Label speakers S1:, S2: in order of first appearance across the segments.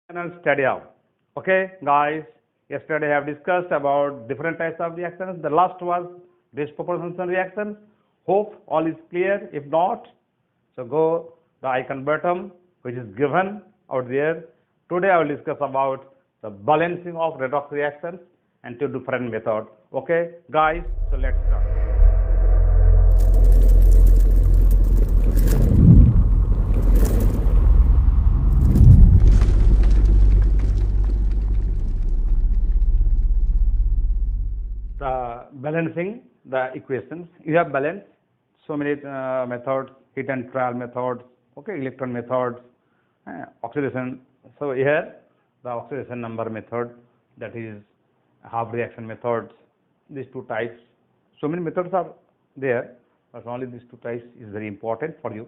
S1: Channel study up. Okay, guys. Yesterday I have discussed about different types of reactions. The last was disproportional reaction. Hope all is clear. If not, so go the icon bottom which is given out there. Today I will discuss about the balancing of redox reactions and two different methods. Okay, guys. So let's start. The balancing the equations. You have balance so many methods, heat and trial methods, okay, electron methods, oxidation. So here the oxidation number method, that is half reaction methods. These two types. So many methods are there, but only these two types is very important for you.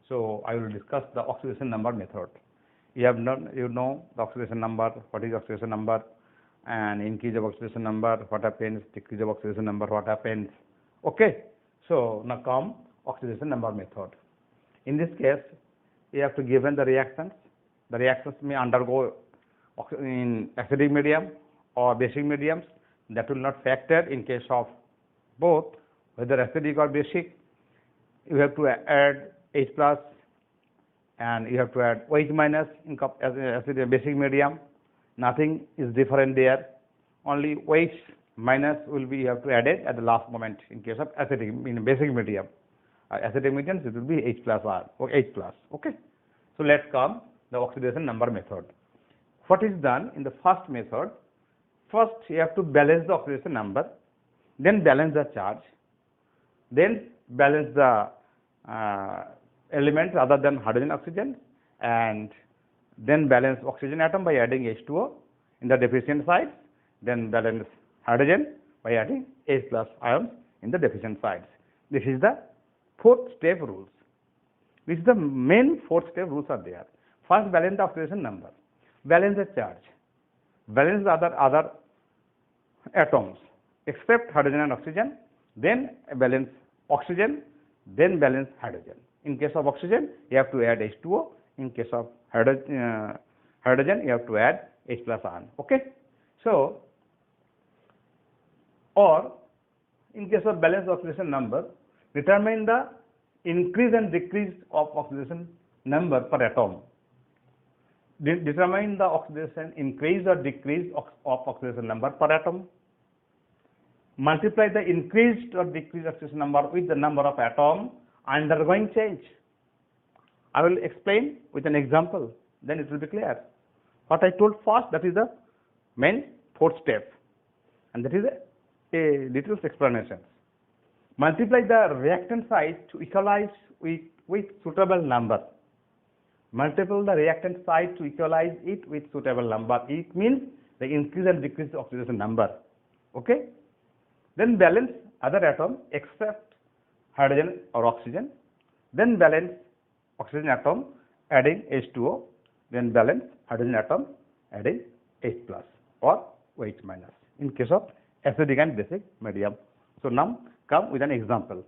S1: So I will discuss the oxidation number method. You know the oxidation number. What is oxidation number? And increase of oxidation number, what happens? Decrease of oxidation number, what happens? Okay. So now come oxidation number method. In this case, you have to given the reactions. The reactions may undergo in acidic medium or basic mediums. That will not factor in case of both, whether acidic or basic. You have to add H plus and you have to add OH minus in acidic basic medium. Nothing is different there. Only OH minus will be you have to add it at the last moment in case of acidic in basic medium. Acidic mediums it will be H plus R or H plus. Okay. So let's come the oxidation number method. What is done in the first method? First you have to balance the oxidation number, then balance the charge, then balance the elements other than hydrogen, oxygen, and then balance oxygen atom by adding H2O in the deficient sides, then balance hydrogen by adding H plus ions in the deficient sides. This is the fourth step rules. This is the main fourth step rules are there. First, balance the oxidation number, balance the charge, balance the other atoms except hydrogen and oxygen, then balance oxygen, then balance hydrogen. In case of oxygen, you have to add H2O. In case of hydrogen, you have to add H plus ion. Okay. So, or in case of balanced oxidation number, determine the increase and decrease of oxidation number per atom. Determine the oxidation increase or decrease of oxidation number per atom. Multiply the increased or decreased oxidation number with the number of atoms undergoing change. I will explain with an example, then it will be clear. What I told first, that is the main fourth step, and that is a little explanation. Multiply the reactant side to equalize with suitable number. Multiply the reactant side to equalize it with suitable number. It means the increase and decrease of oxidation number. Okay. Then balance other atom except hydrogen or oxygen. Then balance oxygen atom adding H2O, then balance hydrogen atom adding H plus or OH minus in case of acidic and basic medium. So now come with an example.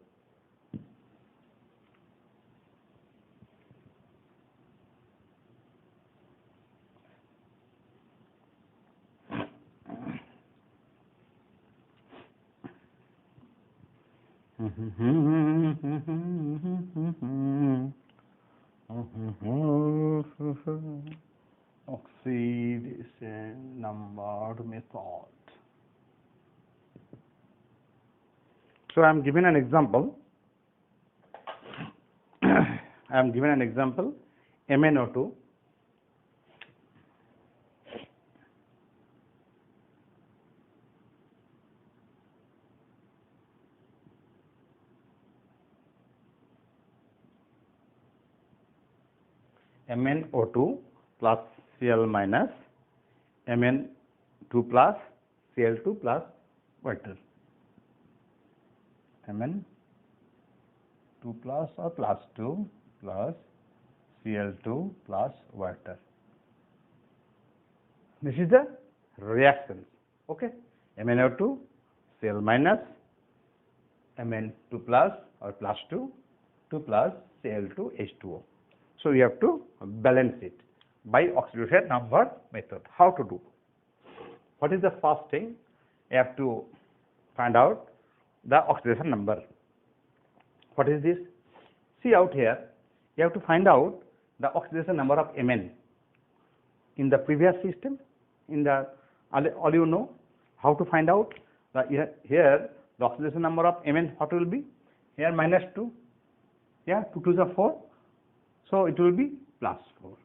S1: Oxidation number method. So I am giving an example. I am given an example, MnO2. MnO2 plus Cl minus Mn2 plus Cl2 plus water. Mn2 plus or plus 2 plus Cl2 plus water. This is the reaction. Okay. MnO2, Cl minus, Mn2 plus or plus 2 plus Cl2 H2O. So you have to balance it. by oxidation number method. How to do? What is the first thing? You have to find out the oxidation number. What is this? See out here, you have to find out the oxidation number of Mn. In the previous system, in the all you know how to find out the here the oxidation number of Mn. What will be? Here -2. Yeah, 2 2s are 4. So it will be +4.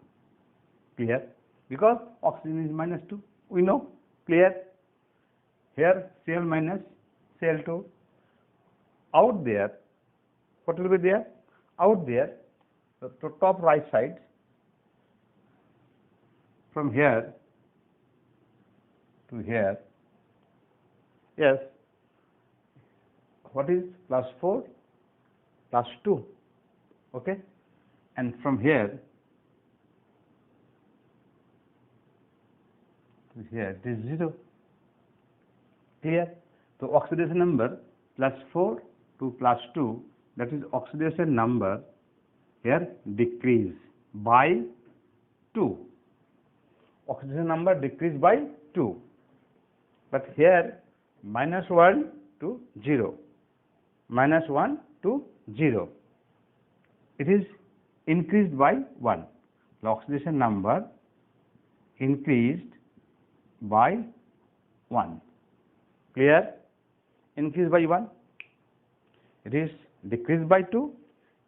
S1: Clear? Because oxygen is -2. We know. Clear? Here Cl minus Cl2. Out there, what will be there? Out there, the top right side, from here to here, yes, what is +4, +2, okay, and from here to here it is 0. Clear? So oxidation number +4 to +2, that is oxidation number here decrease by 2. Oxidation number decreased by 2. But here -1 to 0. -1 to 0. It is increased by 1. The oxidation number increased by 1. Clear? Increased by 1. It is decreased by 2.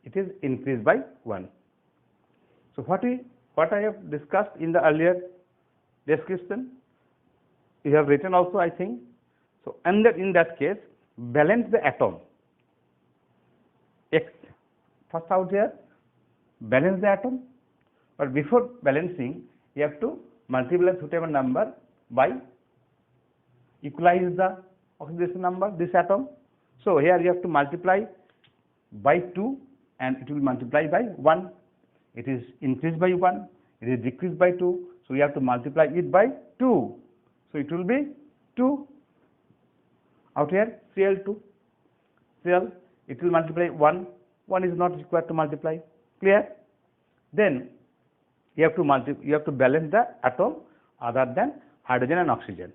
S1: It is increased by 1. So what I have discussed in the earlier description, you have written also, I think. So and that in that case, balance the atom. X first out here, balance the atom. But before balancing, you have to multiply suitable number by equalize the oxidation number, this atom. So here you have to multiply by 2 and it will multiply by 1. It is increased by 1, it is decreased by 2. So you have to multiply it by 2. So it will be 2. Out here Cl2. Cl, it will multiply 1. 1 is not required to multiply. Clear? Then you have to balance the atom other than hydrogen and oxygen.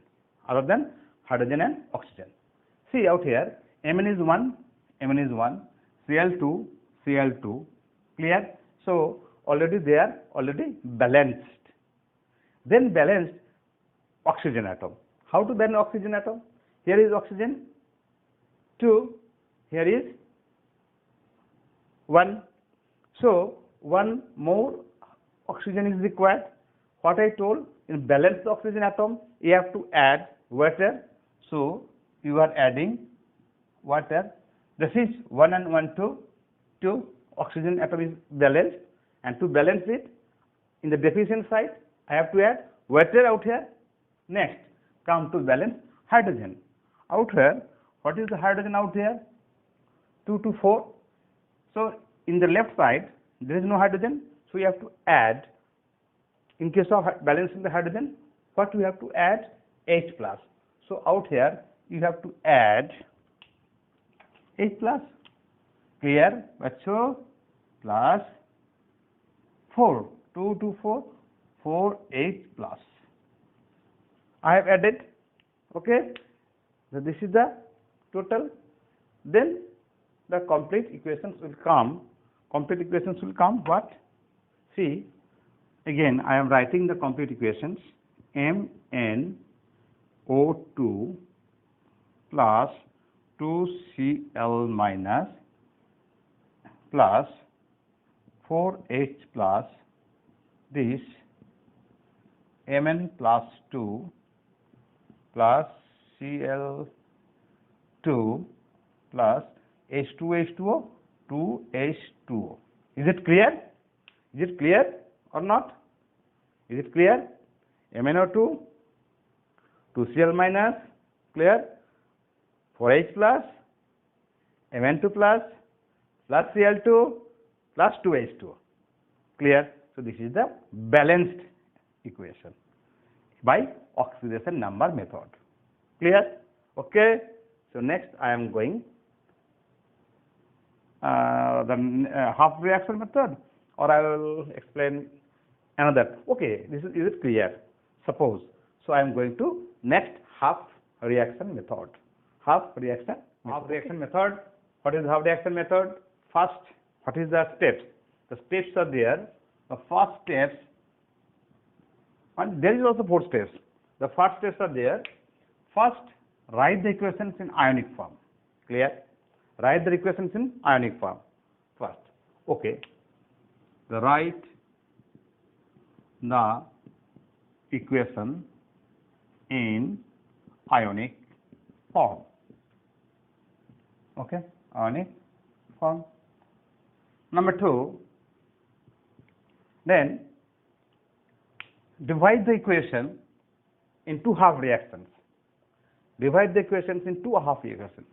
S1: Other than hydrogen and oxygen. See out here, Mn is 1, Mn is 1, Cl2, Cl2. Clear? So already they are already balanced. Then balanced oxygen atom. How to balance oxygen atom? Here is oxygen 2, here is 1. So 1 more oxygen is required. What I told, in balanced oxygen atom, you have to add water. So you are adding water. This is 1 and 1, 2 oxygen atom is balanced, and to balance it, in the deficient side, I have to add water out here. Next, come to balance hydrogen. Out here, what is the hydrogen out here? 2 to 4. So in the left side, there is no hydrogen, so you have to add. In case of balancing the hydrogen, what we have to add? H plus. So out here, you have to add H plus. Clear? So plus 4, 2 to 4, 4 H plus. I have added. Okay. So this is the total. Then the complete equations will come. Complete equations will come what? See, again I am writing the complete equations. MnO2 plus 2Cl minus plus 4H plus this Mn plus 2 plus Cl2 plus H2H2O 2H2O. Is it clear? Is it clear or not? Is it clear? MnO2 2Cl minus, clear, 4H plus, Mn2 plus Cl2 plus 2H2O. Clear? So this is the balanced equation by oxidation number method. Clear? Okay. So next I am going the half reaction method, or I will explain another. Okay, is it clear? Suppose, so I am going to next half reaction method. Half reaction method. What is half reaction method? First, what is the steps? The steps are there. The first steps, and there is also 4 steps. The first steps are there. First, write the equations in ionic form. Clear? Write the equations in ionic form first. Okay. The write the equation in ionic form. Okay, ionic form. Number 2, then divide the equation in 2 half reactions. Divide the equations in 2 half equations.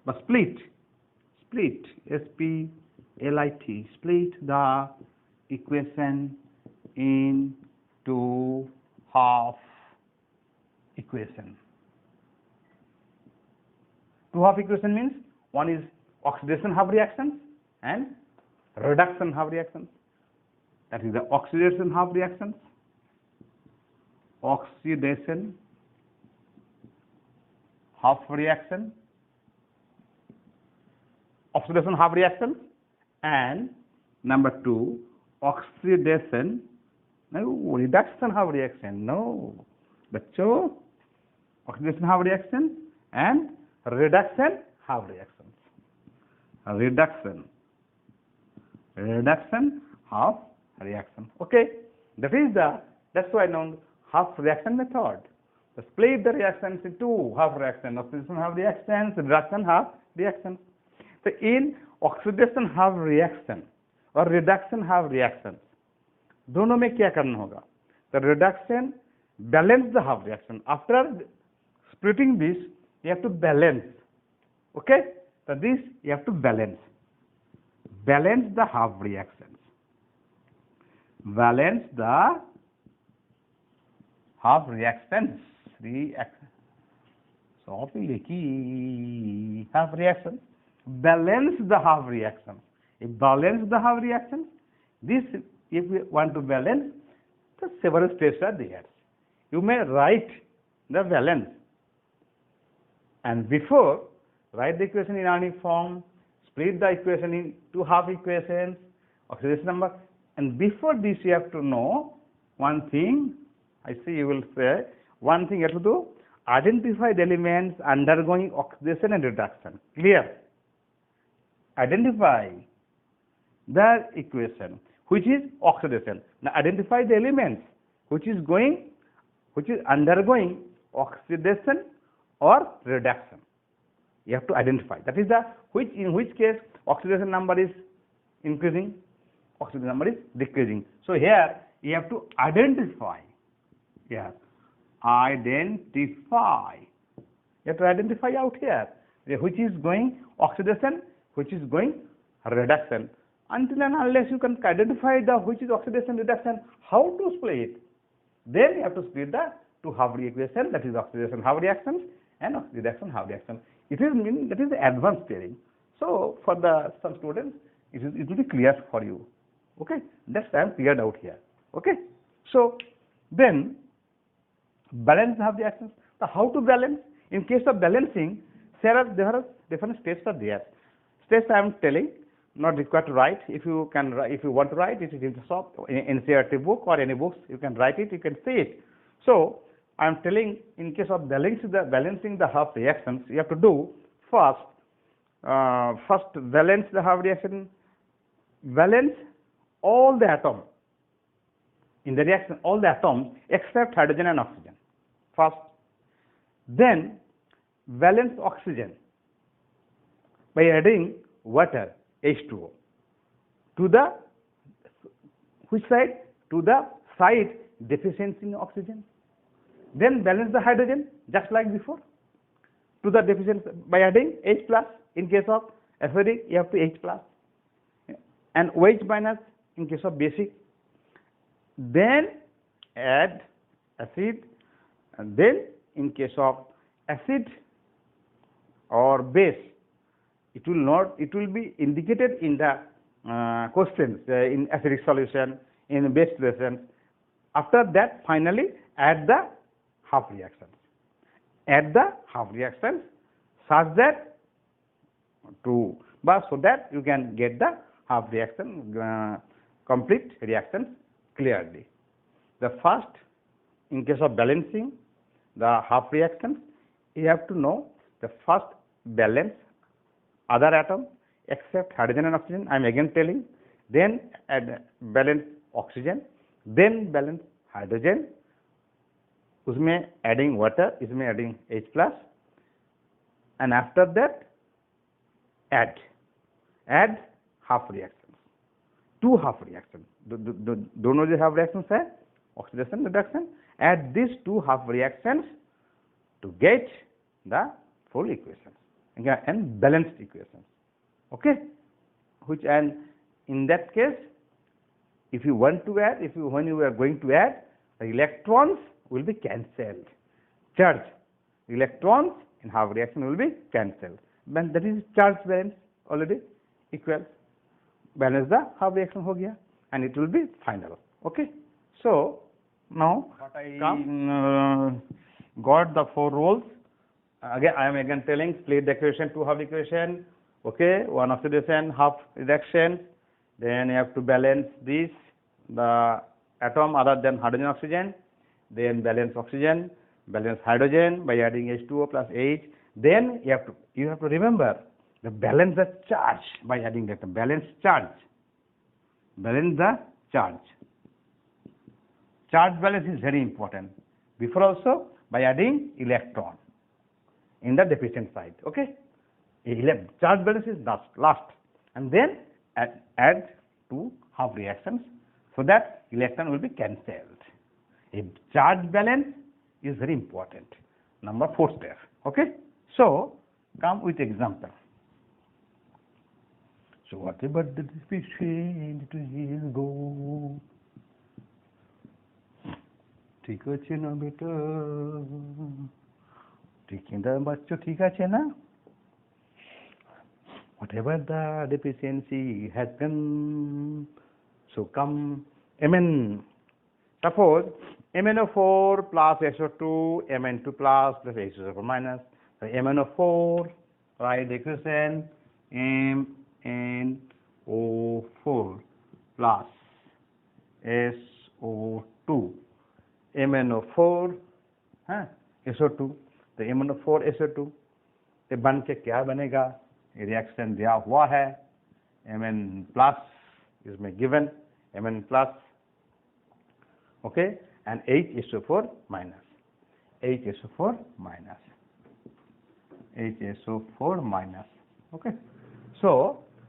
S1: But split, S-P-L-I-T, split the equation in 2 half equation. 2 half equation means one is oxidation half reactions and reduction half reactions. That is the oxidation half reactions, oxidation half reaction, oxidation half reaction, and number 2, oxidation, no, reduction half reaction, no, bachcho, oxidation half reaction and reduction half reactions, reduction half reaction. Okay, that's why known half reaction method. So split the reactions into half reaction, oxidation half reactions, reduction half reactions. So in oxidation half reaction और reduction half reaction दोनों में क्या करना होगा? The reduction balance the half reaction. After splitting this, you have to balance. Okay? So this you have to balance the half reactions. Balance the half reactions. Half reactions. Balance the half reactions. If balance the half reactions, this if we want to balance, the several steps are there. You may write the balance, and before write the equation in ionic form, split the equation in 2 half equations, oxidation number, and before this you have to know one thing. I see you will say one thing you have to do: identify the elements undergoing oxidation and reduction. Clear? Identify the equation which is oxidation. Now identify the elements which is undergoing oxidation or reduction. You have to identify. That is in which case oxidation number is increasing, oxidation number is decreasing. So here you have to identify. Yeah, identify. You have to identify out here which is going oxidation, which is going reduction. Until and unless you can identify the which is oxidation reduction, how to split? Then you have to split the 2 half equation, that is oxidation half reactions and reduction half reaction. It is the advanced theory. So for some students, it will be clear for you. Okay, that's I am cleared out here. Okay, so then balance half reactions. So how to balance? In case of balancing, there are different steps are there. Steps I am telling, not required to write. If you want to write it, in the shop, in NCERT book or any books, you can write it, you can see it. So I am telling, in case of balancing the half reactions, you have to do first balance the half reaction, balance all the atoms in the reaction, all the atoms except hydrogen and oxygen first. Then balance oxygen by adding water, H2O, to the which side? To the side deficiency in oxygen. Then balance the hydrogen just like before to the deficiency by adding H plus. In case of acidic, you have to H plus, and OH minus in case of basic. Then add acid, and then in case of acid or base, it will be indicated in the questions in acidic solution, in base reactions. After that, finally add the half reactions. Add the half reactions such that so that you can get the half reaction, complete reactions clearly. The first, in case of balancing the half reactions, you have to know the first balance other atom except hydrogen and oxygen. I am again telling. Then add balance oxygen, then balance hydrogen, उसमें adding water, इसमें adding H plus, and after that add half reactions, two half reactions. दोनों जो half reactions है oxidation reduction, add these two half reactions to get the full equation and balanced equations. Okay, which, and in that case, if you want to add, when you are going to add, the electrons will be cancelled. Charge electrons in half reaction will be cancelled. Then that is charge balance already equal. Balance the half reaction हो गया, and it will be final. Okay. So now what I got the four rules. Again, I am again telling, split the equation, two half equation. Okay, one oxidation, half reduction. Then you have to balance this, the atom other than hydrogen oxygen. Then balance oxygen, balance hydrogen by adding H2O plus H. Then you have to remember the balance the charge by adding that balance charge. Balance the charge. Charge balance is very important. Before also by adding electron in the deficient side. Okay, charge balance is last, and then add two half reactions so that electron will be cancelled. A charge balance is very important. Number 4 step. Okay, so come with example. So whatever the deficient will go. ঠিক আছে না বেটা, ঠিক বাচ্চা ঠিক আছে না? Whatever the deficiency has come, so come Mn. Suppose MnO4 plus SO2, Mn2 plus SO4 minus. So MnO4, write the equation MnO4 plus SO2. MnO4 SO2, तो MnO4 SO2 ये बन के क्या बनेगा? रिएक्शन दिया हुआ है, Mn प्लस इसमें given Mn plus, okay, and HSO4 minus, HSO4 minus, HSO4 minus. Okay, so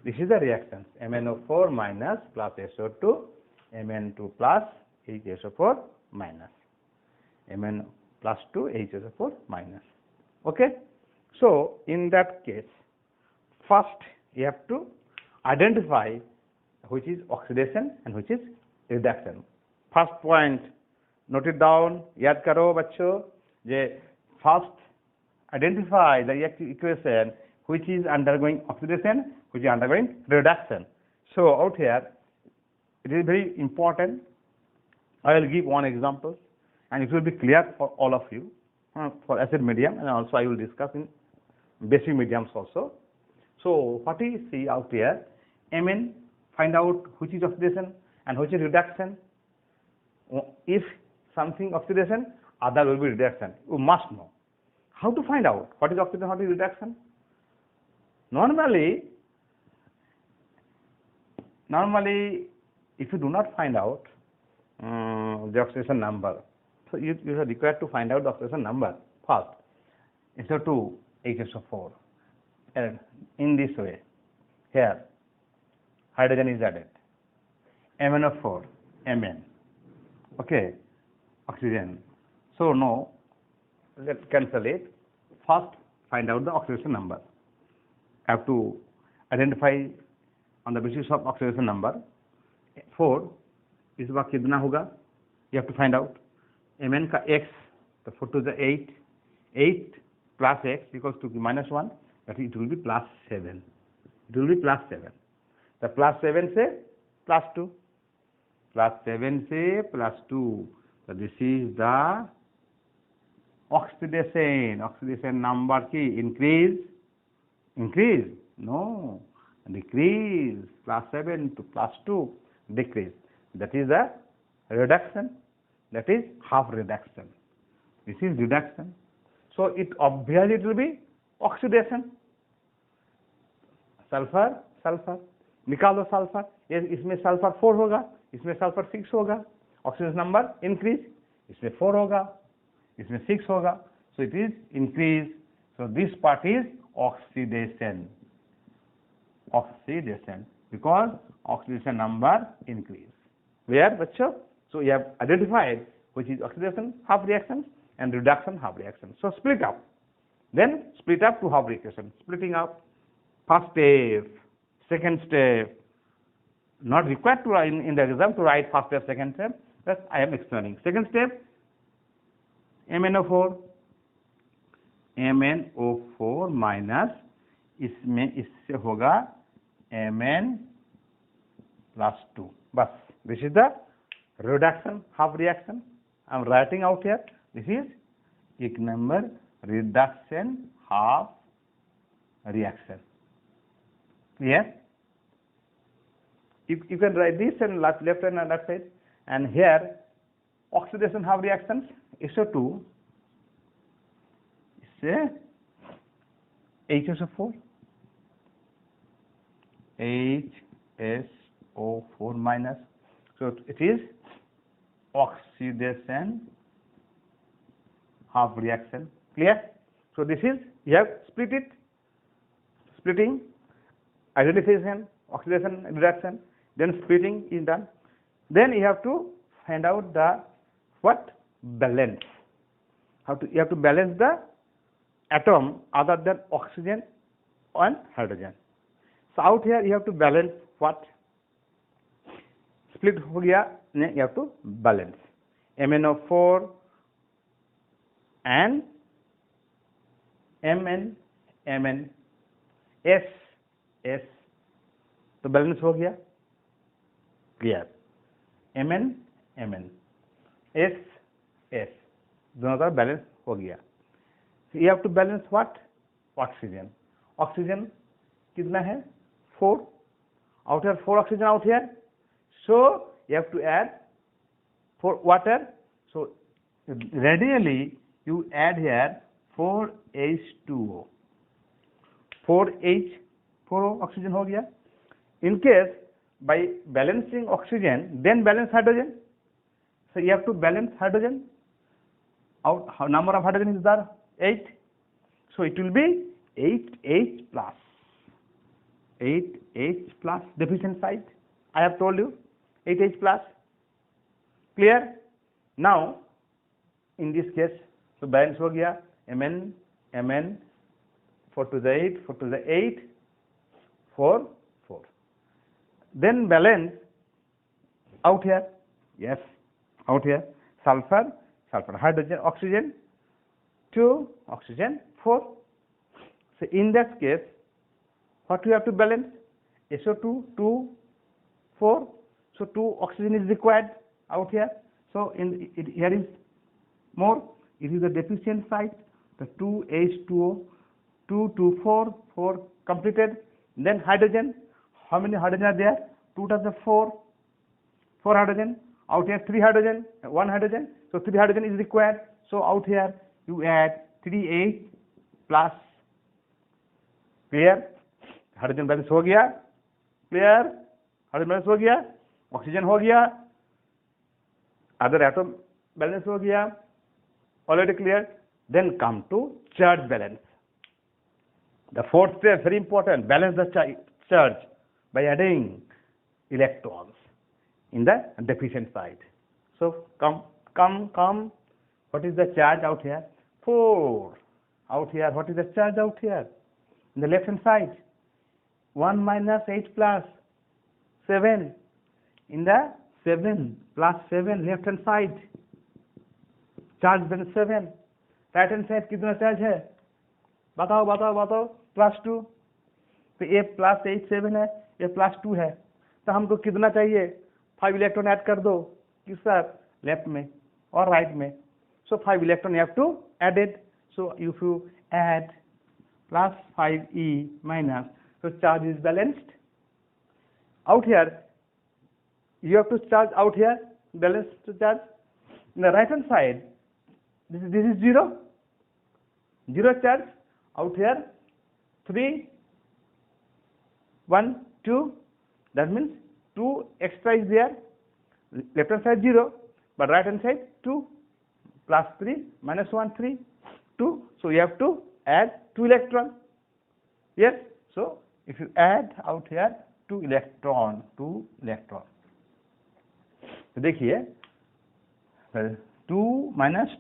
S1: this is the reaction MnO4 minus plus SO2, Mn2 plus HSO4 minus, Mn plus 2 HSO4 minus. Okay, so in that case, first you have to identify which is oxidation and which is reduction. First point, note it down, याद करो बच्चों, जे first identify the equation which is undergoing oxidation, which is undergoing reduction. So out here, it is very important. I will give one example, and it will be clear for all of you for acid medium, and also I will discuss in basic mediums also. So what we see out here, Mn, find out which is oxidation and which is reduction. If something oxidation, other will be reduction. You must know how to find out what is oxidation, what is reduction. Normally, if you do not find out the oxidation number, so you are required to find out the oxidation number first. SO2, HSO4, and in this way, here hydrogen is added, MnO4, Mn, okay, oxygen. So no, let's cancel it. First, find out the oxidation number. Have to identify on the basis of oxidation number. 4 इस बार कितना होगा? You have to find out. Mn का x, तो 4 to the 8, 8 plus x equals to -1, that it will be +7. It will be +7. The +7 से +2. +7 से +2, so this is the oxidation number की increase no, decrease, +7 to +2 decrease, that is the reduction, that is half reduction. This is reduction, so it obviously it will be oxidation. Sulphur निकालो sulphur, इसमें sulphur 4 होगा, इसमें sulphur 6 होगा, oxidation number increase, इसमें 4 होगा, इसमें 6 होगा, so it is increase, so this part is oxidation because oxidation number increase. Where बच्चों? So you have identified which is oxidation half reaction and reduction half reaction. So split up, then split up to half reaction. Splitting up, first step, second step, not required to write in the exam to write first step, second step, but I am explaining. Second step, MnO4 minus इसमें इससे होगा Mn+2, बस. This is the reduction half reaction. I am writing out here. This is एक number reduction half reaction. Clear? You can write this and left and right side, and here oxidation half reactions, SO2 is HSO4 minus, so it is oxidation half reaction. Clear? So this is, you have split it, splitting, identification, oxidation, reduction, then splitting is done. Then you have to find out the what? Balance. You have to balance the atom other than oxygen and hydrogen. So out here you have to balance what? Split हो गया, you have to balance MnO4 and Mn S, तो balance हो गया. Clear? Mn S दोनों का balance हो गया. You have to balance what? Oxygen. Oxygen कितना है? 4. Out here 4 oxygen out here. So you have to add 4 water. So radially you add here 4H2O. 4 oxygen हो गया. In case by balancing oxygen, then balance hydrogen. So you have to balance hydrogen. Out number of hydrogen is there? 8. So it will be 8H plus. 8H plus deficient side. I have told you 8H plus. Clear? Now in this case, so balance हो गया Mn 4 to the 8, 4 to the 8, 4. Then balance out here, yes, out here, sulfur, hydrogen, oxygen, 2, oxygen, 4. So in that case, what we have to balance? SO2, 2, 4. So 2 oxygen is required out here. So here is more. It is the deficient side. The 2H2O, 2 to 4, 4 completed. Then hydrogen. How many hydrogen are there? 2 times 4 hydrogen. Out here 3 hydrogen, 1 hydrogen. So 3 hydrogen is required. So out here you add 3H plus. Clear? Hydrogen balance हो गया. Clear? Hydrogen balance हो गया. Oxygen हो गया. Other atom balance हो गया. Already clear? Then come to charge balance. The fourth step, very important, balance the charge by adding electrons in the deficient side. So come. What is the charge out here? 4. Out here, what is the charge out here? In the left hand side, 1 minus 8 plus 7. In the 7 plus 7 left hand side, charge balance 7. Right hand side कितना charge है? बताओ. +2. तो ये +8 7 है, ये +2 है. तो हमको कितना चाहिए? 5 इलेक्ट्रॉन ऐड कर दो किस सर लेफ्ट में और राइट में. So 5 electron you have to add it. So if you add plus 5e minus, so charge is balanced. Out here you have to charge out here balance to charge. In the right hand side this is 0 charge. Out here 3 1 2, that means 2 extra is there. Left hand side 0 but right hand side 2 plus 3 minus 1 3 2. So you have to add 2 electron. Yes, so if you add out here 2 electron. तो देखिए 2 minus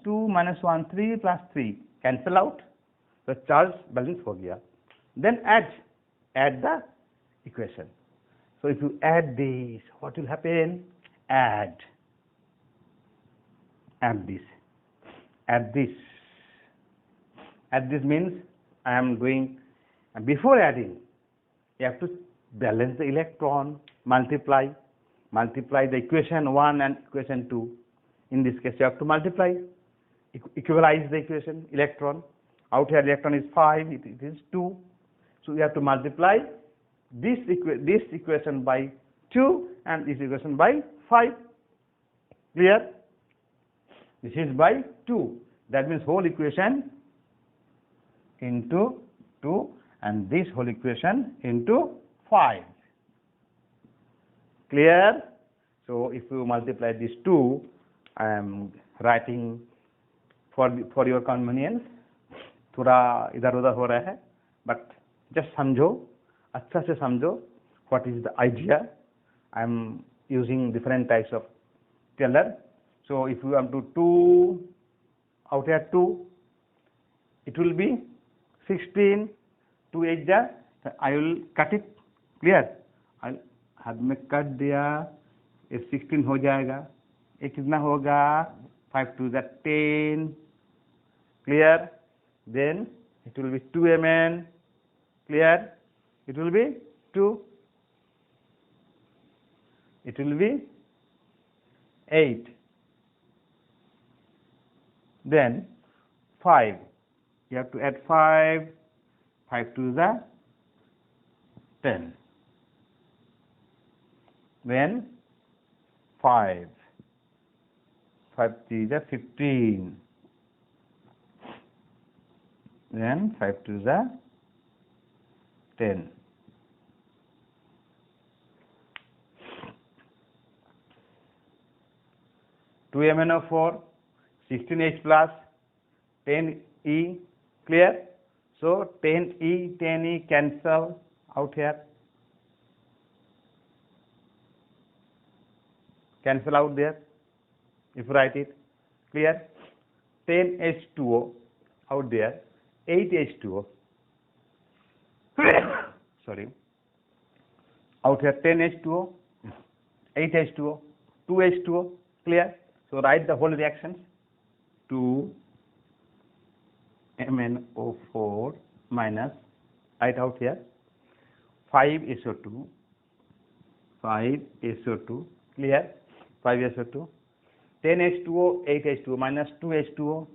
S1: 1 3 plus 3 cancel out, तो charge balance हो गया. Then add the equation. So if you add this, what will happen? Add this. Add this means I am doing, before adding you have to balance the electron, multiply the equation 1 and equation 2. In this case you have to multiply, equalize the equation electron. Out here electron is 5, it is 2, so you have to multiply this equation by 2 and this equation by 5. Clear? This is by 2, that means whole equation into 2 and this whole equation into 5. Clear? So if you multiply these 2, I am writing for your convenience. थोड़ा इधर उधर हो रहा है, but just समझो, अच्छा से समझो what is the idea. I am using different types of teller. So if you want to 2 out here 2, it will be 16, 2 8 जा, I will cut it. Clear? हाथ में कट दिया, ये 16 हो जाएगा, ये कितना होगा 5 2 10. Clear? Then it will be 2 mn. Clear? It will be 2. It will be 8. Then 5. You have to add 5. 5 2 is 10. Then 5. 5 3 is 15. Then 5 2 is 10. Two MnO4, 16H plus 10E. Clear? So 10E cancel out here. Cancel out there if you write it. Clear? 10H2O out there. 8H2O. Sorry. Out here 10H2O, 8H2O, 2H2O. Clear? So write the whole reactions. 2 MnO4 minus, write out here 5SO2, 5SO2. Clear? 5SO2. 10H2O, 8H2O minus 2H2O.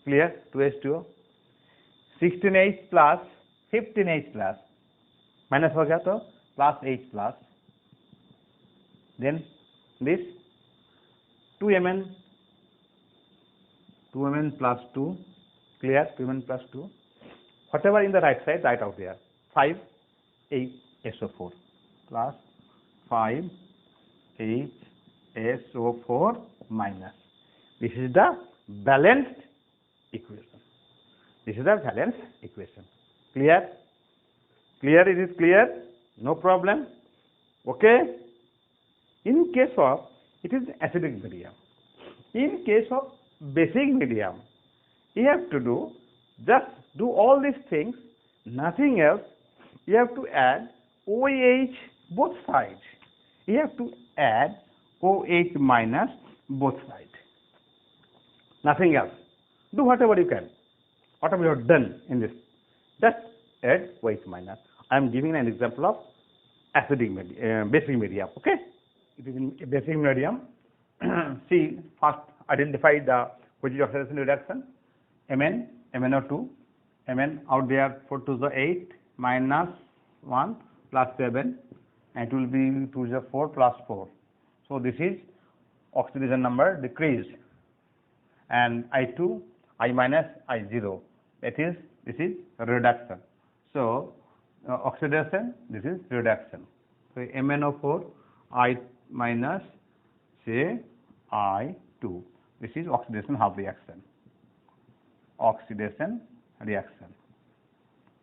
S1: Clear? 2H2O. 16H plus 15H plus, minus हो गया तो plus H plus. Then this 2Mn plus 2. Clear? 2Mn plus 2. Whatever in the right side, write out there. 5HSO4 plus 5HSO4 minus. This is the balanced equation. This is the valence equation. Clear? Clear? It is clear? No problem? Okay? In case of, it is acidic medium. In case of basic medium, you have to do, just do all these things, nothing else. You have to add OH both sides. You have to add OH minus both sides. Nothing else. Do whatever you can. Whatever you have done in this, just add OH minus. I am giving an example of basic medium. Okay, it is in basic medium. See, first identify the positive oxidation reduction. Mn, MnO2, Mn out there 4 to the 8 minus 1 plus 7, and it will be 2 to the 4 plus 4. So this is oxidation number decreased, and I2, I minus, I0. That is, this is reduction. So oxidation, this is reduction. So MnO4, I minus, say I2. This is oxidation half reaction. Oxidation reaction.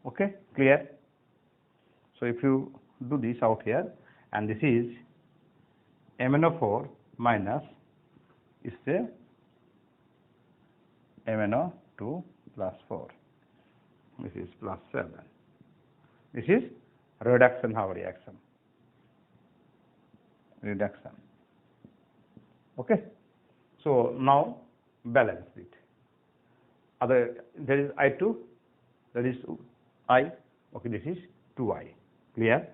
S1: Okay, clear? So if you do this out here, and this is MnO4 minus, is say MnO2 plus 4. This is plus 7. This is reduction half reaction. Reduction. Okay. So now balance it. There is I2, that is I. Okay, this is 2I. Clear?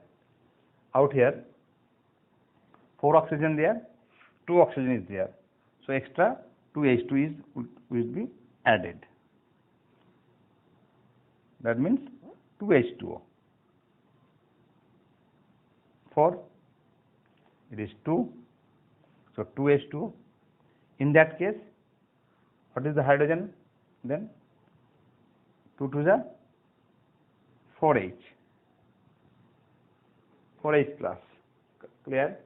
S1: Out here, 4 oxygen there, 2 oxygen is there. So extra 2H2 will be added. That means 2H2O. 4, it is 2. So 2H2O. In that case, what is the hydrogen then? 2 to the 4H. 4H plus. Clear?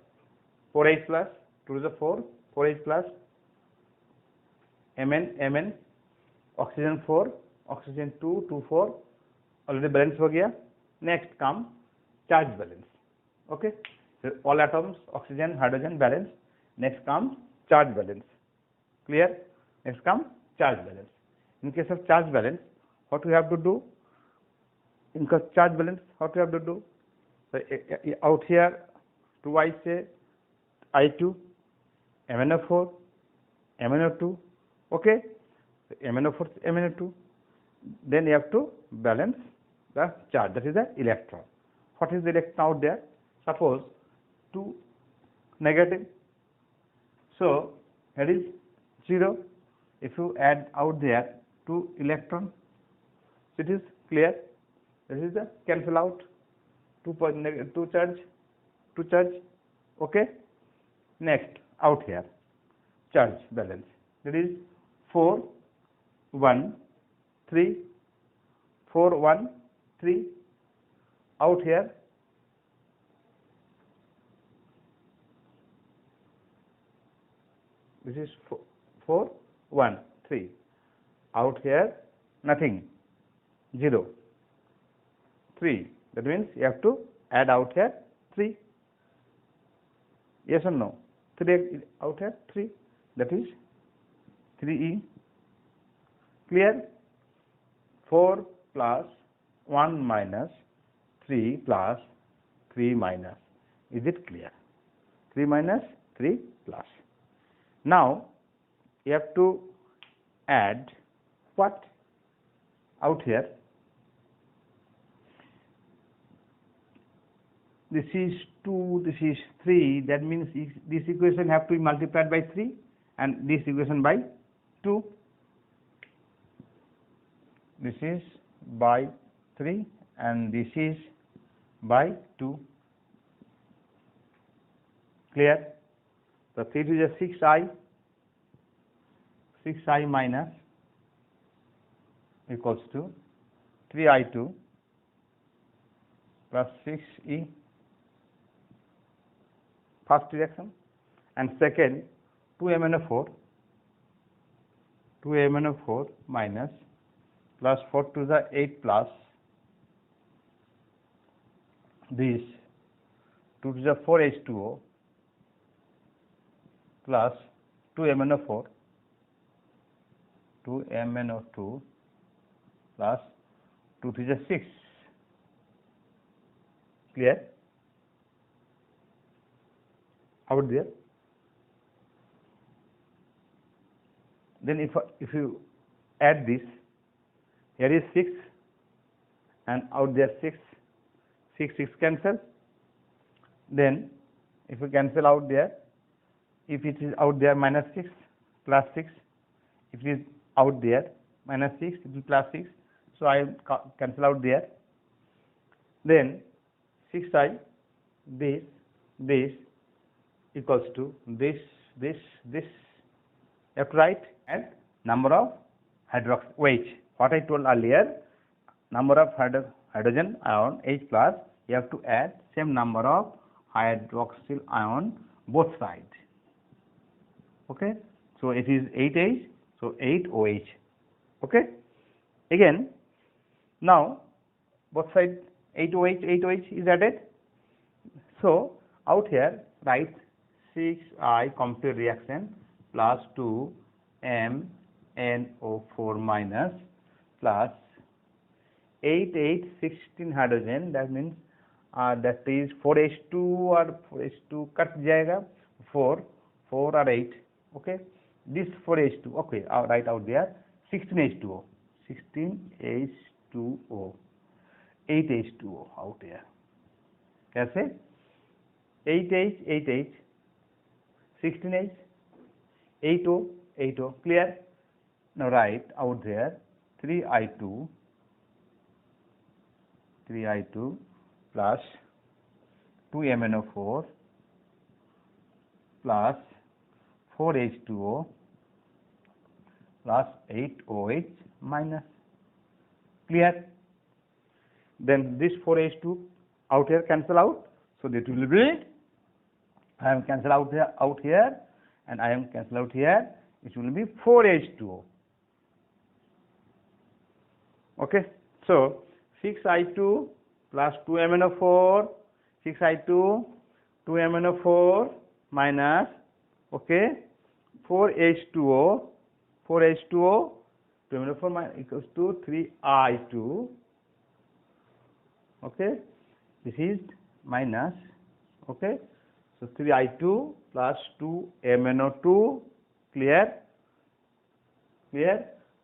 S1: 4H plus, 2 to the 4, 4H plus, Mn, oxygen 4, oxygen 2, 2, 4, already balance हो गया. Next come charge balance. Okay? So all atoms, oxygen, hydrogen balance. Next comes charge balance. Clear? Next comes charge balance. In case of charge balance, what we have to do? In case of charge balance, what we have to do? So out here, 2I say I2, MnO4, MnO2. Okay? So MnO4, MnO2. Then you have to balance the charge. That is the electron. What is the electron out there? Suppose 2 negative. So here is 0. If you add out there 2 electron, it is clear. This is the cancel out. 2 charge. Okay. Next out here, charge balance. That is 4, 1, 3. 4, 1, 3. Out here, this is 4, 1, 3. Out here, nothing. 0, 3. That means you have to add out here 3. Yes or no? 3 out here 3. That is 3E. Clear? 4 plus 1 minus 3 plus 3 minus. Is it clear? 3 minus 3 plus. Now you have to add what out here? This is 2, this is 3. That means this equation have to be multiplied by 3 and this equation by 2. This is by 3 and this is by 2. Clear? So 3 to the 6I. 6I minus equals to 3I2 plus 6E. First reaction. And second, 2MnO4. 2MnO4 minus plus 4 to the 8 plus this 2 to the 4H2O plus 2MnO4, 2MnO2 plus 2 to the 6. Clear? Out there. Then if you add this, here is 6 and out there 6, 6 cancel. Then if we cancel out there, if it is out there minus 6 plus 6, if it is out there minus 6, it is plus 6, so I cancel out there. Then 6i, this equals to this. You have to write and number of hydroxy OH. What I told earlier, number of hydrogen ion H plus, you have to add same number of hydroxyl ion both sides. Okay, so it is 8H, so 8OH. Okay, again now both sides 8OH is added. So out here write 6i complete reaction plus 2 MnO4 minus plus 16 hydrogen, that means that is 4H2 or 4H2 cut जाएगा 4 or 8. Okay, this 4H2, okay, I'll write out there 16H2O, 8H2O out here. कैसे 8H 16H 8O clear. Now write out there 3I2 plus 2MnO4 plus 4H2O plus 8OH minus. Clear? Then this 4H2 out here cancel out, so that will be, I am cancel out here and I am cancel out here, it will be 4H2O. Okay, so 6I2 plus 2MnO4, 6I2 2MnO4 minus, okay, 4H2O 2MnO4 minus equals to 3I2. Okay, this is minus, okay, so 3I2 plus 2MnO2, clear,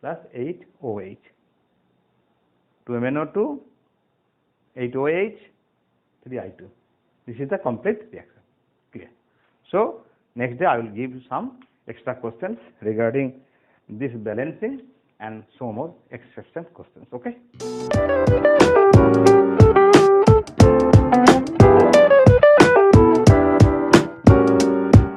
S1: plus 8OH, 2MnO2, 8OH, 3I2. This is the complete reaction. Clear. So next day I will give you some extra questions regarding this balancing and some more exception questions. Okay.